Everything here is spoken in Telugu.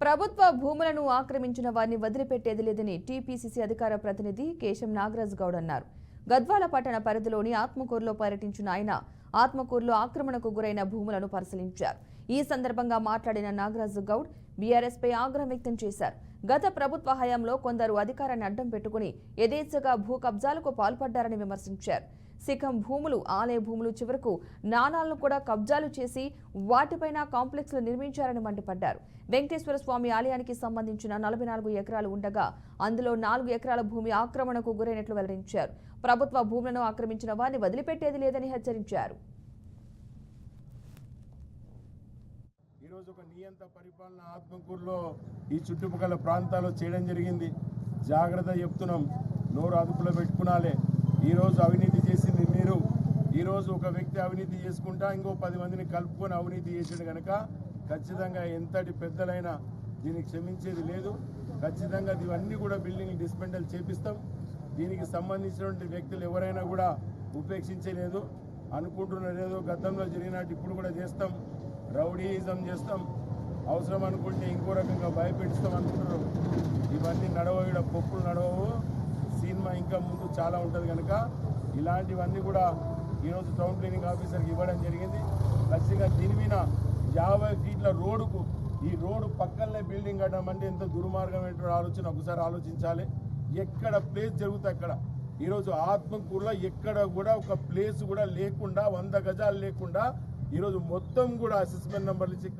ప్రభుత్వ భూములను ఆక్రమించిన వారిని వదిలిపెట్టేది లేదని టీపీసీసీ అధికార ప్రతినిధి కేశం నాగరాజ్ గౌడ్ అన్నారు. గద్వాల పట్టణ పరిధిలోని ఆత్మకూరులో పర్యటించిన ఆయన ఆత్మకూరులో ఆక్రమణకు గురైన భూములను పరిశీలించారు. ఈ సందర్భంగా మాట్లాడిన నాగరాజ్ గౌడ్ బీఆర్ఎస్ పై ఆగ్రహం వ్యక్తం చేశారు. గత ప్రభుత్వ హయాంలో కొందరు అధికారాన్ని అడ్డం పెట్టుకుని యథేచ్ఛగా భూ కబ్జాలకు పాల్పడ్డారని విమర్శించారు. శిఖం భూములు, ఆలయ భూములు, చివరకు నాణాలను కూడా కబ్జాలు చేసి వాటిపైన కాంప్లెక్స్లు నిర్మించారని మండిపడ్డారు. వెంకటేశ్వర స్వామి ఆలయానికి సంబంధించిన 44 ఎకరాలు ఉండగా అందులో 4 ఎకరాల భూమి ఆక్రమణకు గురైనట్లు వెల్లడించారు. ప్రభుత్వ భూములను ఆక్రమించిన వారిని వదిలిపెట్టేది లేదని హెచ్చరించారు. ఈరోజు ఒక నియంత పరిపాలన ఆత్మకూరులో ఈ చుట్టుపక్కల ప్రాంతాల్లో చేయడం జరిగింది. జాగ్రత్త చెప్తున్నాం, నోరు అదుపులో పెట్టుకునాలే. ఈరోజు అవినీతి చేసింది మీరు. ఈరోజు ఒక వ్యక్తి అవినీతి చేసుకుంటా ఇంకో 10 మందిని కలుపుకొని అవినీతి చేసాడు కనుక ఖచ్చితంగా ఎంతటి పెద్దలైనా దీన్ని క్షమించేది లేదు. ఖచ్చితంగా ఇవన్నీ కూడా బిల్డింగ్ డిస్మెంటల్ చేపిస్తాం. దీనికి సంబంధించినటువంటి వ్యక్తులు ఎవరైనా కూడా ఉపేక్షించలేదు. అనుకుంటున్నారు ఏదో గతంలో జరిగినట్టు ఇప్పుడు కూడా చేస్తాం, రౌడీయిజం చేస్తాం, అవసరం అనుకుంటే ఇంకో రకంగా భయపెట్టిస్తాం అనుకుంటున్నారు. ఇవన్నీ నడవ పప్పులు నడవవు. సినిమా ఇంకా ముందు చాలా ఉంటుంది కనుక ఇలాంటివన్నీ కూడా ఈరోజు టౌన్ ప్లానింగ్ ఆఫీసర్కి ఇవ్వడం జరిగింది. ఖచ్చితంగా దీని మీద 50 ఫీట్ల రోడ్డుకు ఈ రోడ్డు పక్కనే బిల్డింగ్ కట్టడం అంటే ఎంత దుర్మార్గమైన ఆలోచన ఒకసారి ఆలోచించాలి. ఎక్కడ ప్లేస్ జరుగుతుంది అక్కడ. ఈరోజు ఆత్మకూరులో ఎక్కడ కూడా ఒక ప్లేస్ కూడా లేకుండా 100 గజాలు లేకుండా ఈరోజు మొత్తం కూడా అసెస్మెంట్ నెంబర్లు ఇచ్చి